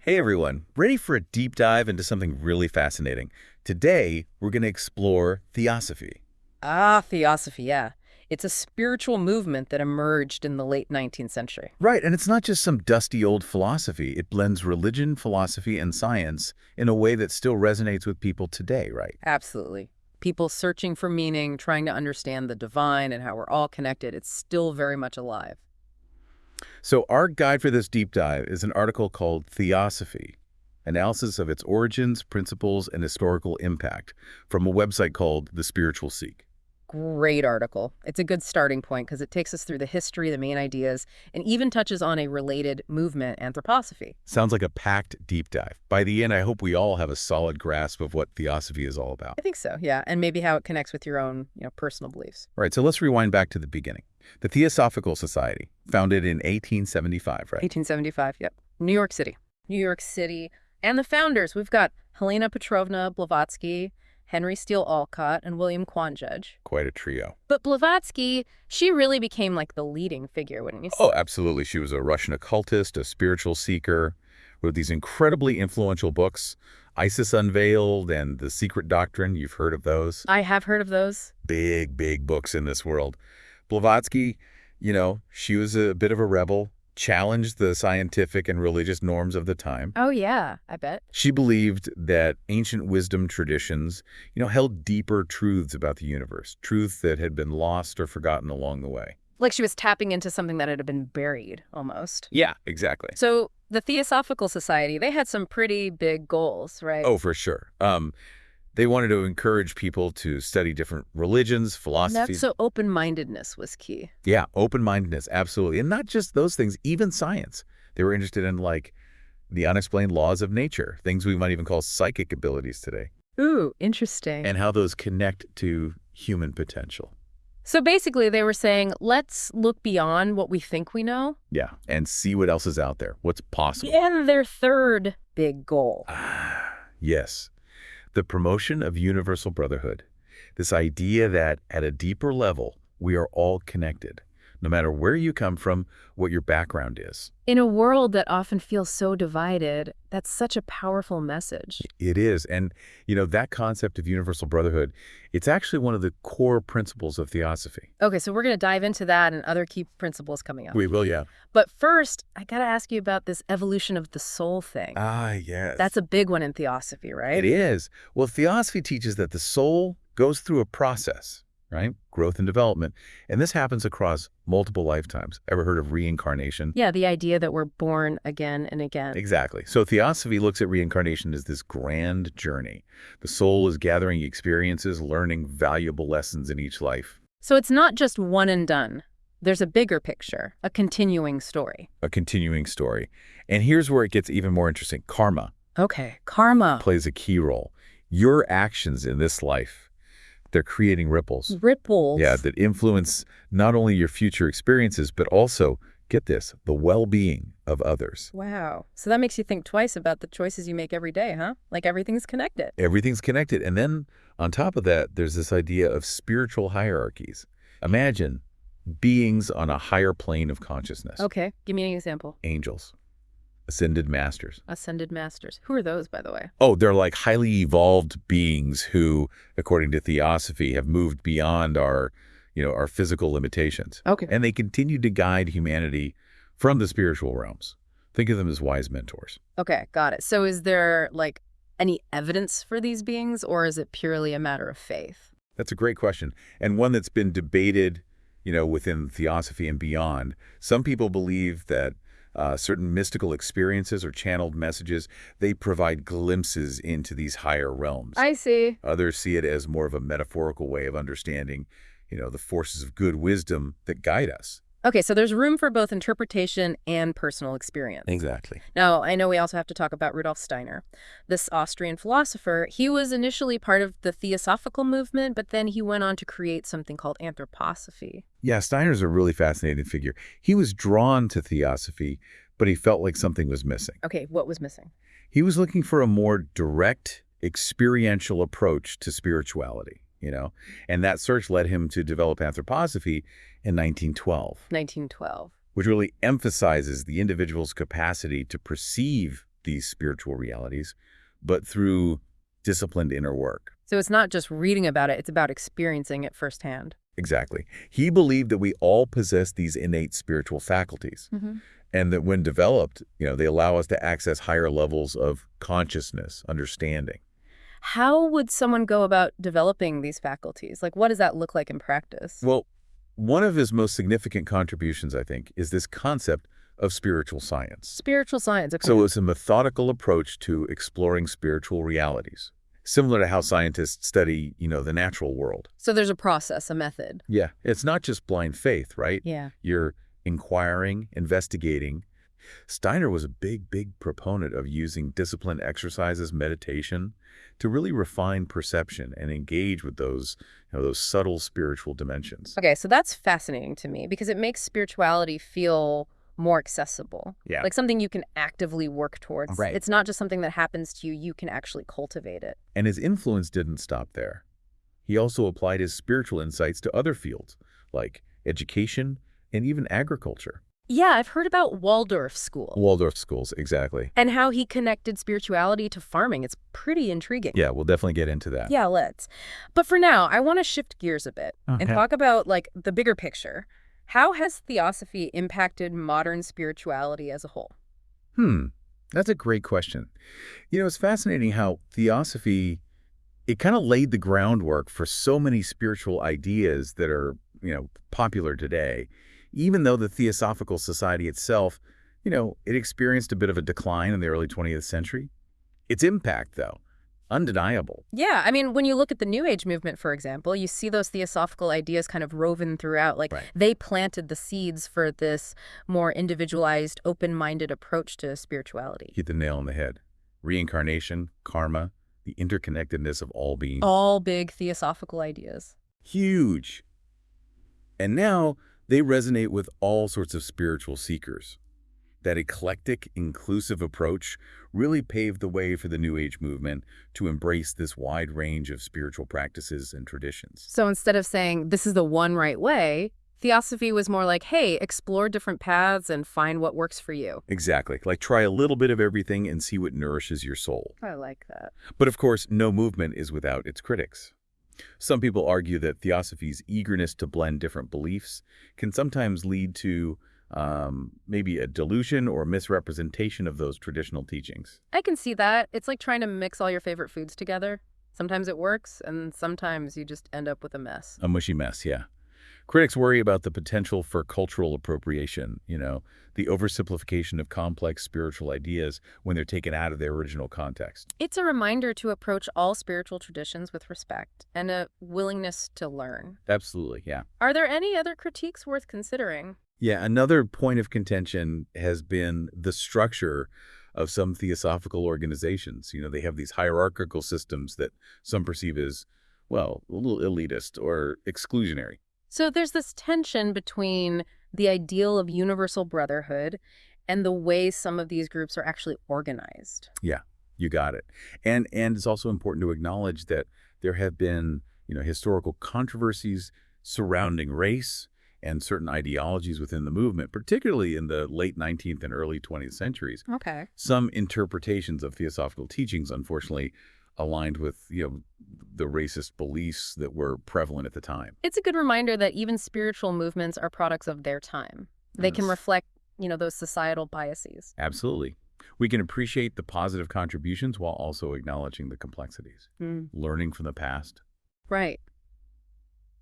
Hey everyone, ready for a deep dive into something really fascinating? Today, we're going to explore Theosophy. Ah, Theosophy, yeah. It's a spiritual movement that emerged in the late 19th century. Right, and it's not just some dusty old philosophy. It blends religion, philosophy, and science in a way that still resonates with people today, right? Absolutely. People searching for meaning, trying to understand the divine and how we're all connected. It's still very much alive. So our guide for this deep dive is an article called Theosophy, Analysis of its Origins, Principles, and Historical Impact from a website called The Spiritual Seek. Great article. It's a good starting point because it takes us through the history, the main ideas, and even touches on a related movement, anthroposophy. Sounds like a packed deep dive. By the end, I hope we all have a solid grasp of what Theosophy is all about. I think so, yeah, and maybe how it connects with your own, personal beliefs. Right, so let's rewind back to the beginning. The Theosophical Society, founded in 1875, right? 1875, yep. New York City. New York City. And the founders, we've got Helena Petrovna Blavatsky, Henry Steel Olcott, and William Quan Judge. Quite a trio. But Blavatsky, she really became like the leading figure, wouldn't you say? Oh, absolutely. She was a Russian occultist, a spiritual seeker, wrote these incredibly influential books, Isis Unveiled and The Secret Doctrine. You've heard of those? I have heard of those. Big books in this world. Blavatsky, she was a bit of a rebel, challenged the scientific and religious norms of the time. Oh, yeah, I bet. She believed that ancient wisdom traditions, held deeper truths about the universe, truths that had been lost or forgotten along the way. Like she was tapping into something that had been buried, almost. Yeah, exactly. So the Theosophical Society, they had some pretty big goals, right? Oh, for sure. They wanted to encourage people to study different religions, philosophies. So open-mindedness was key. Yeah, open-mindedness, absolutely. And not just those things, even science. They were interested in, the unexplained laws of nature, things we might even call psychic abilities today. Ooh, interesting. And how those connect to human potential. So basically, they were saying, let's look beyond what we think we know. Yeah, and see what else is out there, what's possible. And their third big goal. Yes. The promotion of universal brotherhood, this idea that at a deeper level, we are all connected, no matter where you come from, what your background is. In a world that often feels so divided, that's such a powerful message. It is. And, that concept of universal brotherhood, it's actually one of the core principles of Theosophy. Okay, so we're going to dive into that and other key principles coming up. We will, yeah. But first, I got to ask you about this evolution of the soul thing. Ah, yes. That's a big one in Theosophy, right? It is. Well, Theosophy teaches that the soul goes through a process, right? Growth and development. And this happens across multiple lifetimes. Ever heard of reincarnation? Yeah, the idea that we're born again and again. Exactly. So Theosophy looks at reincarnation as this grand journey. The soul is gathering experiences, learning valuable lessons in each life. So it's not just one and done. There's a bigger picture, a continuing story. A continuing story. And here's where it gets even more interesting. Karma. Okay, karma. Plays a key role. Your actions in this life, they're creating ripples. Ripples. Yeah, that influence not only your future experiences, but also, get this, the well-being of others. Wow. So that makes you think twice about the choices you make every day, huh? Like everything's connected. Everything's connected. And then on top of that, there's this idea of spiritual hierarchies. Imagine beings on a higher plane of consciousness. Okay, give me an example. Angels. Ascended masters. Ascended masters. Who are those, by the way? Oh, they're like highly evolved beings who, according to Theosophy, have moved beyond our physical limitations. Okay. And they continue to guide humanity from the spiritual realms. Think of them as wise mentors. Okay, got it. So is there, any evidence for these beings, or is it purely a matter of faith? That's a great question, and one that's been debated, within Theosophy and beyond. Some people believe that certain mystical experiences or channeled messages, they provide glimpses into these higher realms. I see. Others see it as more of a metaphorical way of understanding, the forces of good wisdom that guide us. Okay, so there's room for both interpretation and personal experience. Exactly. Now, I know we also have to talk about Rudolf Steiner. This Austrian philosopher, he was initially part of the Theosophical movement, but then he went on to create something called anthroposophy. Yeah, Steiner's a really fascinating figure. He was drawn to Theosophy, but he felt like something was missing. Okay, what was missing? He was looking for a more direct, experiential approach to spirituality, and that search led him to develop anthroposophy in 1912. 1912. Which really emphasizes the individual's capacity to perceive these spiritual realities, but through disciplined inner work. So it's not just reading about it, it's about experiencing it firsthand. Exactly. He believed that we all possess these innate spiritual faculties, and that when developed, they allow us to access higher levels of consciousness, understanding. How would someone go about developing these faculties? Like, what does that look like in practice? Well, one of his most significant contributions, I think, is this concept of spiritual science. Spiritual science. Okay. So it's a methodical approach to exploring spiritual realities, similar to how scientists study, the natural world. So there's a process, a method. Yeah, it's not just blind faith, right? Yeah. You're inquiring, investigating. Steiner was a big proponent of using disciplined exercises, meditation, to really refine perception and engage with those subtle spiritual dimensions. Okay, so that's fascinating to me because it makes spirituality feel more accessible. Yeah. Like something you can actively work towards. Right. It's not just something that happens to you, you can actually cultivate it. And his influence didn't stop there. He also applied his spiritual insights to other fields, like education and even agriculture. Yeah, I've heard about Waldorf school. Waldorf schools, exactly. And how he connected spirituality to farming. It's pretty intriguing. Yeah, we'll definitely get into that. Yeah, let's. But for now, I want to shift gears a bit and talk about, the bigger picture. How has Theosophy impacted modern spirituality as a whole? That's a great question. It's fascinating how Theosophy, it kind of laid the groundwork for so many spiritual ideas that are, popular today. Even though the Theosophical Society itself, it experienced a bit of a decline in the early 20th century. Its impact, though, undeniable. Yeah, I mean, when you look at the New Age movement, for example, you see those theosophical ideas kind of woven throughout. Like, they planted the seeds for this more individualized, open-minded approach to spirituality. Hit the nail on the head. Reincarnation, karma, the interconnectedness of all beings. All big theosophical ideas. Huge. And now they resonate with all sorts of spiritual seekers. That eclectic, inclusive approach really paved the way for the New Age movement to embrace this wide range of spiritual practices and traditions. So instead of saying, this is the one right way, Theosophy was more like, hey, explore different paths and find what works for you. Exactly. Like try a little bit of everything and see what nourishes your soul. I like that. But of course, no movement is without its critics. Some people argue that Theosophy's eagerness to blend different beliefs can sometimes lead to maybe a delusion or misrepresentation of those traditional teachings. I can see that. It's like trying to mix all your favorite foods together. Sometimes it works, and sometimes you just end up with a mess. A mushy mess, yeah. Critics worry about the potential for cultural appropriation, the oversimplification of complex spiritual ideas when they're taken out of their original context. It's a reminder to approach all spiritual traditions with respect and a willingness to learn. Absolutely, yeah. Are there any other critiques worth considering? Yeah, another point of contention has been the structure of some theosophical organizations. They have these hierarchical systems that some perceive as, well, a little elitist or exclusionary. So there's this tension between the ideal of universal brotherhood and the way some of these groups are actually organized. Yeah, you got it. And it's also important to acknowledge that there have been, historical controversies surrounding race and certain ideologies within the movement, particularly in the late 19th and early 20th centuries. Okay. Some interpretations of theosophical teachings, unfortunately, aligned with, the racist beliefs that were prevalent at the time. It's a good reminder that even spiritual movements are products of their time. They can reflect, those societal biases. Absolutely. We can appreciate the positive contributions while also acknowledging the complexities, learning from the past. Right.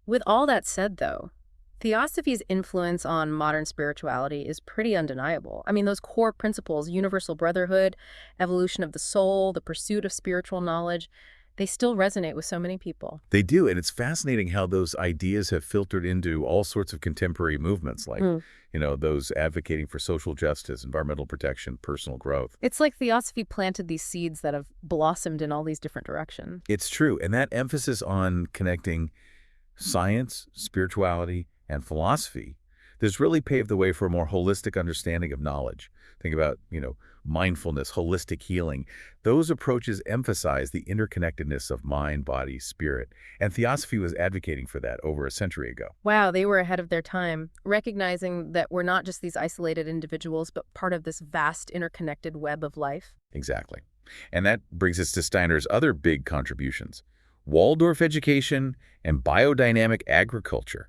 With all that said, though, Theosophy's influence on modern spirituality is pretty undeniable. I mean, those core principles, universal brotherhood, evolution of the soul, the pursuit of spiritual knowledge, they still resonate with so many people. They do, and it's fascinating how those ideas have filtered into all sorts of contemporary movements, like, those advocating for social justice, environmental protection, personal growth. It's like Theosophy planted these seeds that have blossomed in all these different directions. It's true, and that emphasis on connecting science, spirituality, and philosophy, This really paved the way for a more holistic understanding of knowledge. Think about, mindfulness, holistic healing. Those approaches emphasize the interconnectedness of mind, body, spirit, and Theosophy was advocating for that over a century ago. Wow, they were ahead of their time, recognizing that we're not just these isolated individuals, but part of this vast interconnected web of life. Exactly. And that brings us to Steiner's other big contributions, Waldorf education and biodynamic agriculture.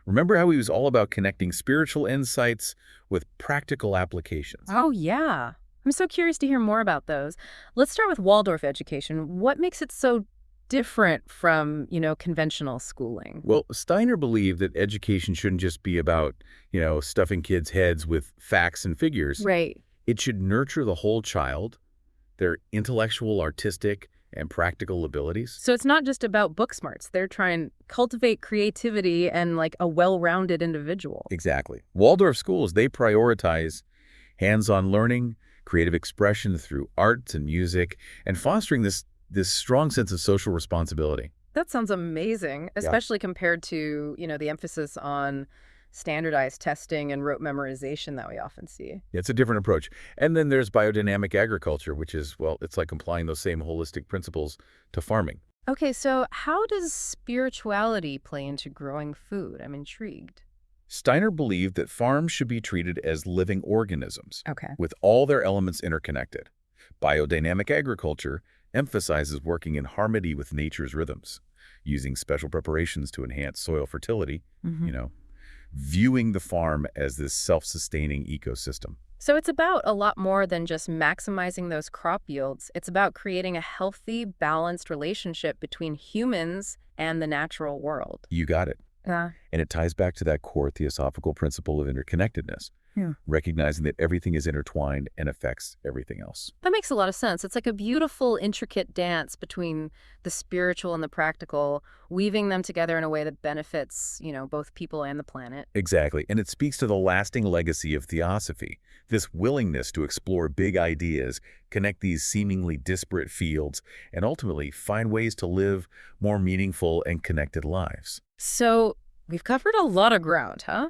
Remember how he was all about connecting spiritual insights with practical applications? Oh, yeah. I'm so curious to hear more about those. Let's start with Waldorf education. What makes it so different from, conventional schooling? Well, Steiner believed that education shouldn't just be about, stuffing kids' heads with facts and figures. Right. It should nurture the whole child, their intellectual, artistic, and practical abilities. So it's not just about book smarts. They're trying to cultivate creativity and like a well-rounded individual. Exactly. Waldorf schools, they prioritize hands-on learning, creative expression through arts and music, and fostering this strong sense of social responsibility. That sounds amazing, especially compared to, the emphasis on standardized testing and rote memorization that we often see. It's a different approach. And then there's biodynamic agriculture, which is, well, it's like applying those same holistic principles to farming. Okay, so how does spirituality play into growing food? I'm intrigued. Steiner believed that farms should be treated as living organisms, Okay. with all their elements interconnected. Biodynamic agriculture emphasizes working in harmony with nature's rhythms, using special preparations to enhance soil fertility, viewing the farm as this self-sustaining ecosystem. So it's about a lot more than just maximizing those crop yields. It's about creating a healthy, balanced relationship between humans and the natural world. You got it. Yeah. And it ties back to that core theosophical principle of interconnectedness, recognizing that everything is intertwined and affects everything else. That makes a lot of sense. It's like a beautiful, intricate dance between the spiritual and the practical, weaving them together in a way that benefits, both people and the planet. Exactly. And it speaks to the lasting legacy of Theosophy, this willingness to explore big ideas, connect these seemingly disparate fields, and ultimately find ways to live more meaningful and connected lives. So we've covered a lot of ground, huh?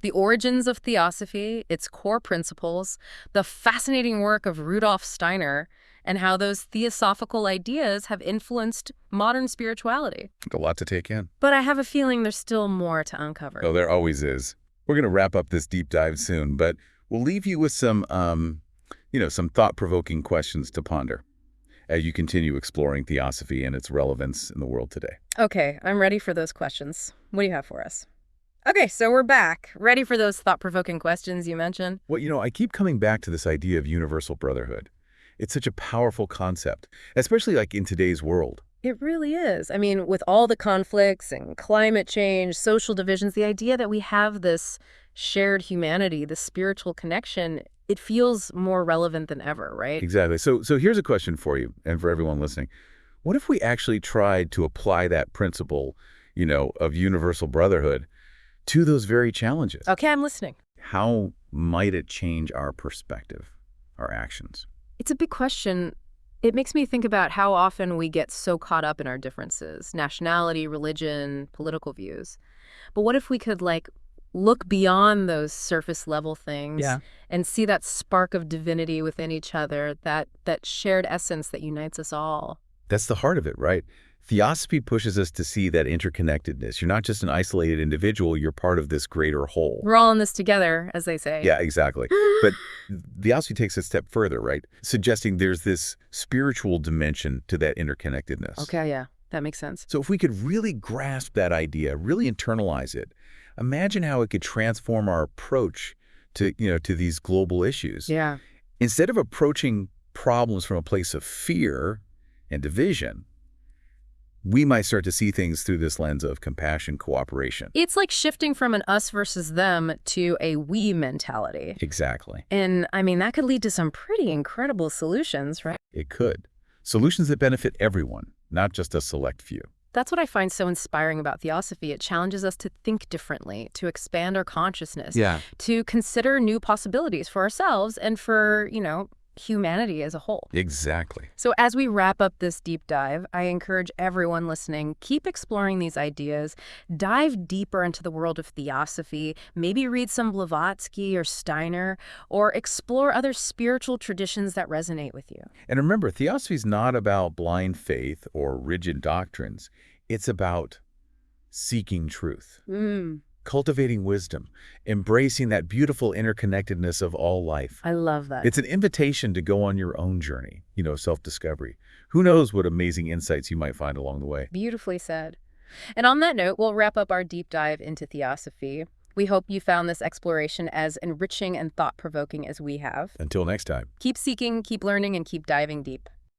The origins of Theosophy, its core principles, the fascinating work of Rudolf Steiner, and how those theosophical ideas have influenced modern spirituality. A lot to take in. But I have a feeling there's still more to uncover. Oh, there always is. We're going to wrap up this deep dive soon, but we'll leave you with some, some thought-provoking questions to ponder as you continue exploring Theosophy and its relevance in the world today. Okay, I'm ready for those questions. What do you have for us? Okay, so we're back. Ready for those thought-provoking questions you mentioned? Well, I keep coming back to this idea of universal brotherhood. It's such a powerful concept, especially like in today's world. It really is. I mean, with all the conflicts and climate change, social divisions, the idea that we have this shared humanity, this spiritual connection, it feels more relevant than ever, right? Exactly. So here's a question for you and for everyone listening. What if we actually tried to apply that principle, of universal brotherhood to those very challenges? Okay, I'm listening. How might it change our perspective, our actions? It's a big question. It makes me think about how often we get so caught up in our differences, nationality, religion, political views. But what if we could, look beyond those surface level things and see that spark of divinity within each other, that shared essence that unites us all? That's the heart of it, right? Theosophy pushes us to see that interconnectedness. You're not just an isolated individual, you're part of this greater whole. We're all in this together, as they say. Yeah, exactly. But Theosophy takes a step further, right? Suggesting there's this spiritual dimension to that interconnectedness. Okay, yeah, that makes sense. So if we could really grasp that idea, really internalize it, imagine how it could transform our approach to these global issues. Yeah. Instead of approaching problems from a place of fear and division, we might start to see things through this lens of compassion, cooperation. It's like shifting from an us versus them to a we mentality. Exactly. And I mean, that could lead to some pretty incredible solutions, right? It could. Solutions that benefit everyone, not just a select few. That's what I find so inspiring about Theosophy. It challenges us to think differently, to expand our consciousness, to consider new possibilities for ourselves and for, humanity as a whole. Exactly. So as we wrap up this deep dive, I encourage everyone listening, keep exploring these ideas, dive deeper into the world of theosophy, maybe read some Blavatsky or Steiner, or explore other spiritual traditions that resonate with you. And remember, theosophy is not about blind faith or rigid doctrines. It's about seeking truth, cultivating wisdom, embracing that beautiful interconnectedness of all life. I love that. It's an invitation to go on your own journey, self-discovery. Who knows what amazing insights you might find along the way. Beautifully said. And on that note, we'll wrap up our deep dive into theosophy. We hope you found this exploration as enriching and thought-provoking as we have. Until next time. Keep seeking, keep learning, and keep diving deep.